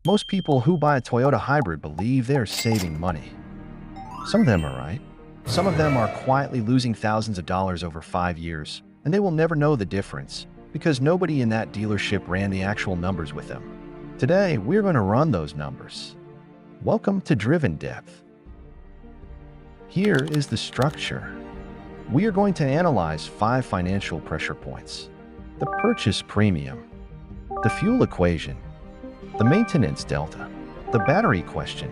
Most people who buy a Toyota hybrid believe they're saving money. Some of them are right. Some of them are quietly losing thousands of dollars over 5 years, and they will never know the difference because nobody in that dealership ran the actual numbers with them. Today, we're going to run those numbers. Welcome to Driven Depth. Here is the structure. We are going to analyze 5 financial pressure points: the purchase premium, the fuel equation, the maintenance delta, the battery question,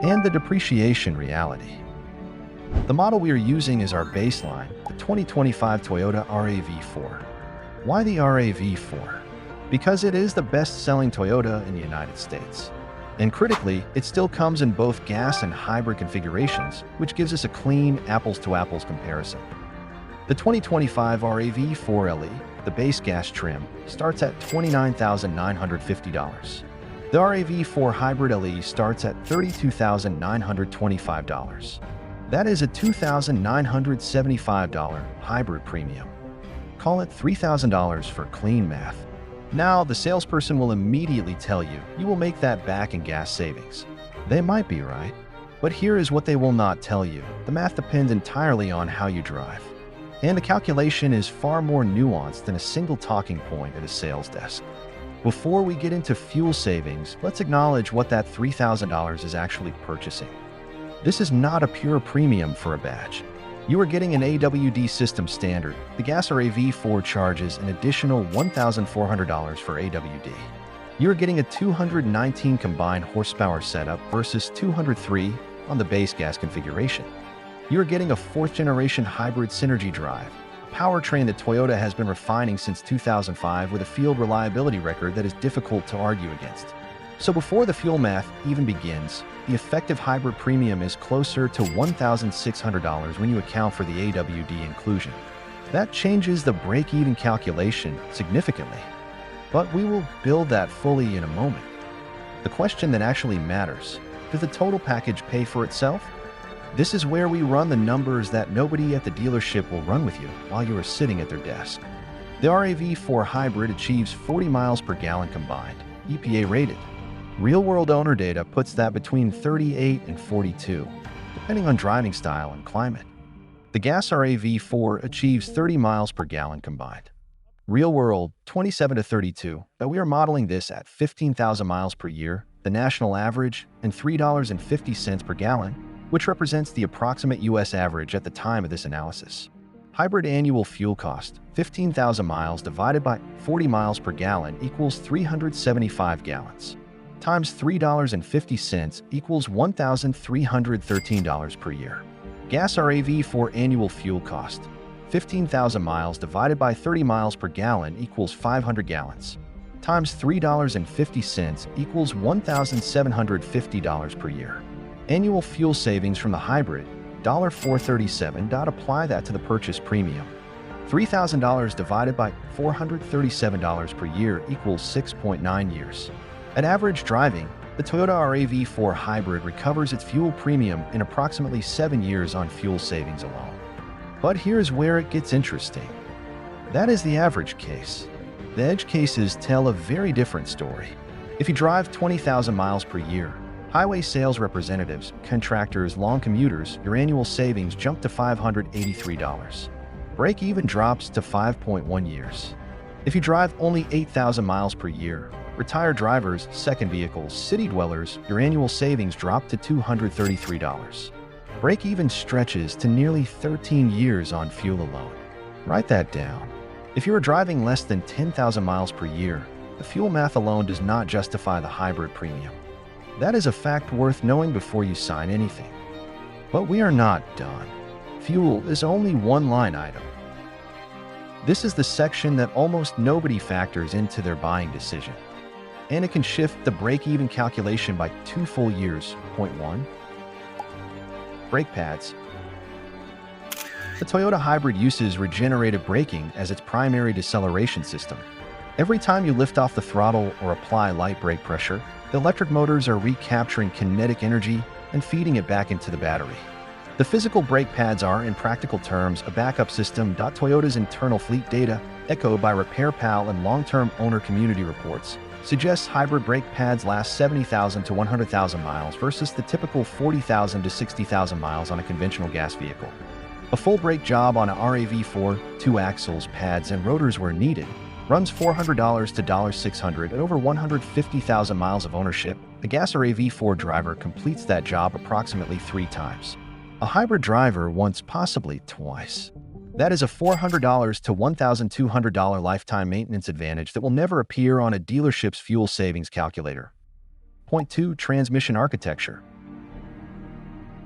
and the depreciation reality. The model we are using as our baseline, the 2025 Toyota RAV4. Why the RAV4? Because it is the best-selling Toyota in the United States. And critically, it still comes in both gas and hybrid configurations, which gives us a clean apples-to-apples comparison. The 2025 RAV4 LE, the base gas trim, starts at $29,950. The RAV4 Hybrid LE starts at $32,925. That is a $2,975 hybrid premium. Call it $3,000 for clean math. Now, the salesperson will immediately tell you will make that back in gas savings. They might be right, but here is what they will not tell you. The math depends entirely on how you drive. And the calculation is far more nuanced than a single talking point at a sales desk. Before we get into fuel savings, let's acknowledge what that $3,000 is actually purchasing. This is not a pure premium for a badge. You are getting an AWD system standard. The gas RAV4 charges an additional $1,400 for AWD. You are getting a 219 combined horsepower setup versus 203 on the base gas configuration. You are getting a 4th-generation hybrid Synergy drive, a powertrain that Toyota has been refining since 2005 with a field reliability record that is difficult to argue against. So before the fuel math even begins, the effective hybrid premium is closer to $1,600 when you account for the AWD inclusion. That changes the break-even calculation significantly, but we will build that fully in a moment. The question that actually matters: does the total package pay for itself? This is where we run the numbers that nobody at the dealership will run with you while you are sitting at their desk. The RAV4 Hybrid achieves 40 miles per gallon combined, EPA rated. Real-world owner data puts that between 38 and 42, depending on driving style and climate. The gas RAV4 achieves 30 miles per gallon combined. Real-world, 27 to 32, but we are modeling this at 15,000 miles per year, the national average, and $3.50 per gallon, which represents the approximate U.S. average at the time of this analysis. Hybrid annual fuel cost, 15,000 miles divided by 40 miles per gallon equals 375 gallons. Times $3.50 equals $1,313 per year. Gas RAV4 annual fuel cost, 15,000 miles divided by 30 miles per gallon equals 500 gallons. Times $3.50 equals $1,750 per year. Annual fuel savings from the hybrid, $437. Apply that to the purchase premium. $3,000 divided by $437 per year equals 6.9 years. At average driving, the Toyota RAV4 Hybrid recovers its fuel premium in approximately 7 years on fuel savings alone. But here's where it gets interesting. That is the average case. The edge cases tell a very different story. If you drive 20,000 miles per year, highway sales representatives, contractors, long commuters, your annual savings jump to $583. Break-even drops to 5.1 years. If you drive only 8,000 miles per year, retired drivers, second vehicles, city dwellers, your annual savings drop to $233. Break-even stretches to nearly 13 years on fuel alone. Write that down. If you are driving less than 10,000 miles per year, the fuel math alone does not justify the hybrid premium. That is a fact worth knowing before you sign anything. But we are not done. Fuel is only one line item. This is the section that almost nobody factors into their buying decision, and it can shift the break-even calculation by 2 full years. Point 1. Brake pads. The Toyota Hybrid uses regenerative braking as its primary deceleration system. Every time you lift off the throttle or apply light brake pressure, the electric motors are recapturing kinetic energy and feeding it back into the battery. The physical brake pads are, in practical terms, a backup system. Toyota's internal fleet data, echoed by RepairPal and long-term owner community reports, suggests hybrid brake pads last 70,000 to 100,000 miles versus the typical 40,000 to 60,000 miles on a conventional gas vehicle. A full brake job on a RAV4, 2 axles, pads, and rotors where needed, runs $400 to $600 at over 150,000 miles of ownership. A gas RAV4 driver completes that job approximately 3 times. A hybrid driver once, possibly twice. That is a $400 to $1,200 lifetime maintenance advantage that will never appear on a dealership's fuel savings calculator. Point 2. Transmission architecture.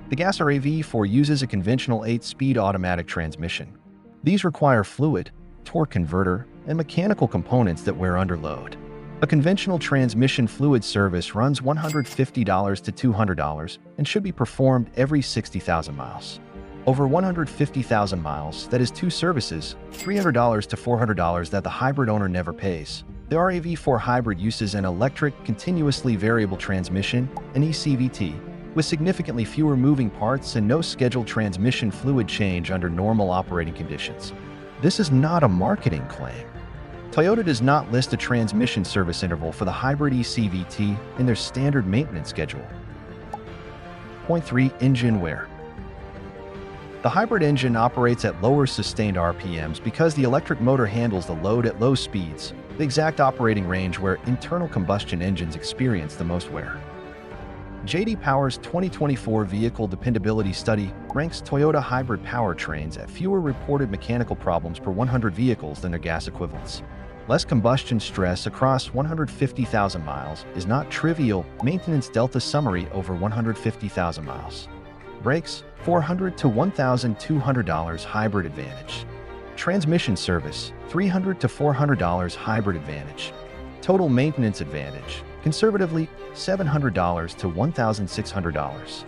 The gas RAV4 uses a conventional 8-speed automatic transmission. These require fluid, torque converter, and mechanical components that wear under load. A conventional transmission fluid service runs $150 to $200 and should be performed every 60,000 miles. Over 150,000 miles, that is 2 services, $300 to $400 that the hybrid owner never pays. The RAV4 hybrid uses an electric, continuously variable transmission, an ECVT, with significantly fewer moving parts and no scheduled transmission fluid change under normal operating conditions. This is not a marketing claim. Toyota does not list a transmission service interval for the hybrid ECVT in their standard maintenance schedule. Point 3. Engine wear. The hybrid engine operates at lower sustained RPMs because the electric motor handles the load at low speeds, the exact operating range where internal combustion engines experience the most wear. J.D. Power's 2024 Vehicle Dependability Study ranks Toyota hybrid powertrains at fewer reported mechanical problems per 100 vehicles than their gas equivalents. Less combustion stress across 150,000 miles is not trivial. Maintenance delta summary over 150,000 miles. Brakes, $400 to $1,200 hybrid advantage. Transmission service, $300 to $400 hybrid advantage. Total maintenance advantage, conservatively, $700 to $1,600.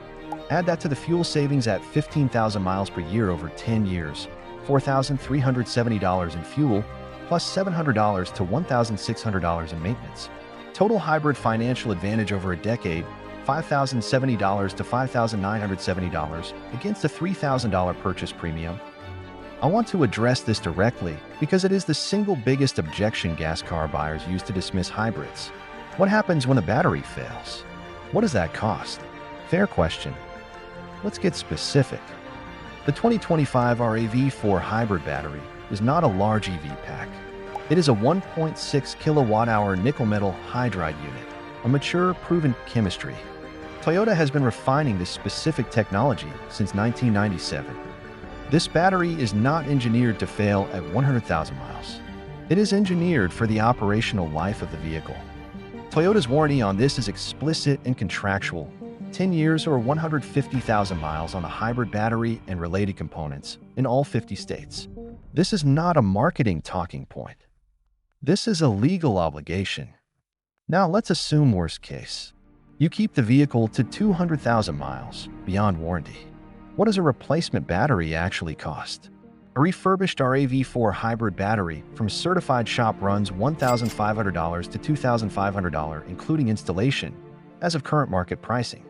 Add that to the fuel savings at 15,000 miles per year over 10 years, $4,370 in fuel, plus $700 to $1,600 in maintenance. Total hybrid financial advantage over a decade, $5,070 to $5,970 against a $3,000 purchase premium. I want to address this directly because it is the single biggest objection gas car buyers use to dismiss hybrids. What happens when the battery fails? What does that cost? Fair question. Let's get specific. The 2025 RAV4 hybrid battery is not a large EV pack. It is a 1.6 kilowatt-hour nickel-metal hydride unit, a mature, proven chemistry. Toyota has been refining this specific technology since 1997. This battery is not engineered to fail at 100,000 miles. It is engineered for the operational life of the vehicle. Toyota's warranty on this is explicit and contractual, 10 years or 150,000 miles on the hybrid battery and related components in all 50 states. This is not a marketing talking point. This is a legal obligation. Now let's assume worst case. You keep the vehicle to 200,000 miles beyond warranty. What does a replacement battery actually cost? A refurbished RAV4 hybrid battery from certified shop runs $1,500 to $2,500 including installation, as of current market pricing.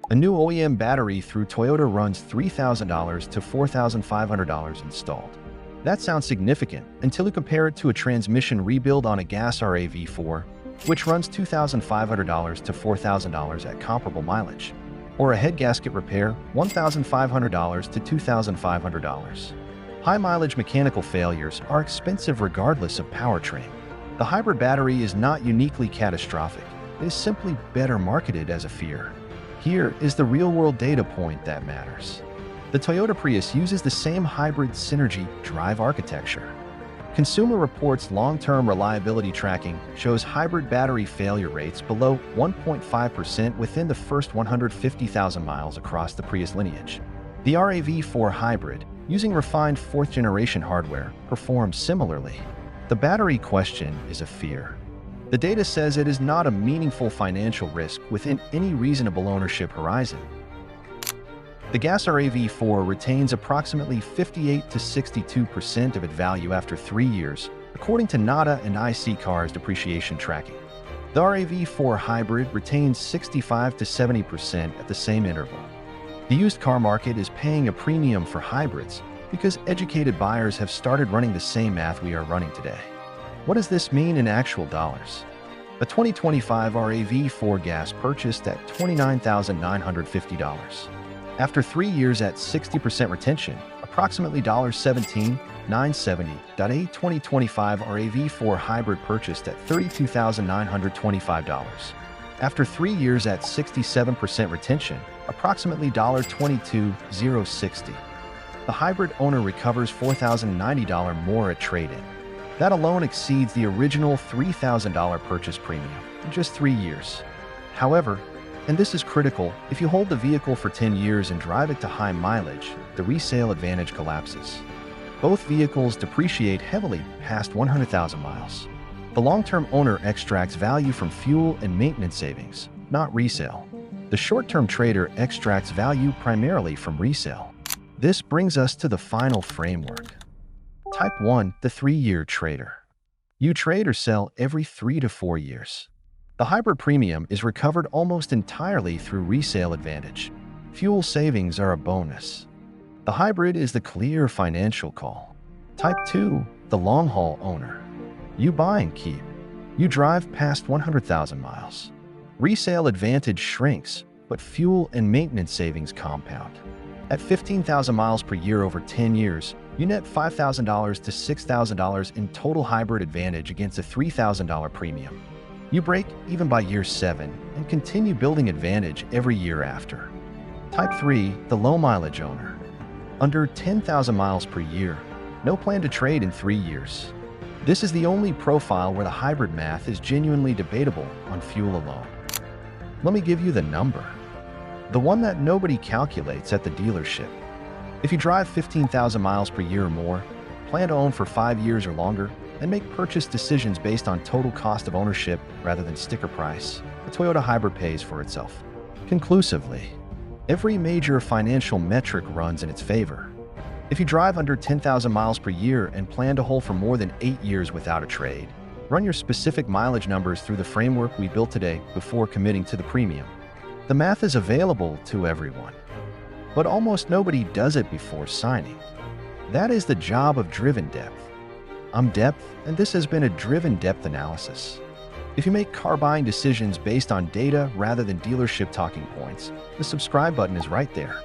A new OEM battery through Toyota runs $3,000 to $4,500 installed. That sounds significant until you compare it to a transmission rebuild on a gas RAV4, which runs $2,500 to $4,000 at comparable mileage, or a head gasket repair, $1,500 to $2,500. High-mileage mechanical failures are expensive regardless of powertrain. The hybrid battery is not uniquely catastrophic. It is simply better marketed as a fear. Here is the real-world data point that matters. The Toyota Prius uses the same hybrid synergy drive architecture. Consumer Reports long-term reliability tracking shows hybrid battery failure rates below 1.5% within the first 150,000 miles across the Prius lineage. The RAV4 hybrid, using refined 4th-generation hardware, performs similarly. The battery question is a fear. The data says it is not a meaningful financial risk within any reasonable ownership horizon. The gas RAV4 retains approximately 58 to 62% of its value after 3 years, according to NADA and IC Cars depreciation tracking. The RAV4 hybrid retains 65 to 70% at the same interval. The used car market is paying a premium for hybrids because educated buyers have started running the same math we are running today. What does this mean in actual dollars? A 2025 RAV4 gas purchased at $29,950. After 3 years at 60% retention, approximately $17,970. A 2025 RAV4 hybrid purchased at $32,925. After 3 years at 67% retention, approximately $22,060. The hybrid owner recovers $4,090 more at trade-in. That alone exceeds the original $3,000 purchase premium in just 3 years. However, and this is critical, if you hold the vehicle for 10 years and drive it to high mileage, the resale advantage collapses. Both vehicles depreciate heavily past 100,000 miles. The long-term owner extracts value from fuel and maintenance savings, not resale. The short-term trader extracts value primarily from resale. This brings us to the final framework. Type 1, the 3-year trader. You trade or sell every 3 to 4 years. The hybrid premium is recovered almost entirely through resale advantage. Fuel savings are a bonus. The hybrid is the clear financial call. Type 2, the long-haul owner. You buy and keep. You drive past 100,000 miles. Resale advantage shrinks, but fuel and maintenance savings compound. At 15,000 miles per year over 10 years, you net $5,000 to $6,000 in total hybrid advantage against a $3,000 premium. You break even by year 7 and continue building advantage every year after. Type 3, the low mileage owner. Under 10,000 miles per year, no plan to trade in 3 years. This is the only profile where the hybrid math is genuinely debatable on fuel alone. Let me give you the number. The one that nobody calculates at the dealership. If you drive 15,000 miles per year or more, plan to own for 5 years or longer, and make purchase decisions based on total cost of ownership rather than sticker price, the Toyota hybrid pays for itself. Conclusively, every major financial metric runs in its favor. If you drive under 10,000 miles per year and plan to hold for more than 8 years without a trade, run your specific mileage numbers through the framework we built today before committing to the premium. The math is available to everyone, but almost nobody does it before signing. That is the job of Driven Depth. I'm Depth, and this has been a Driven Depth analysis. If you make car buying decisions based on data rather than dealership talking points, the subscribe button is right there.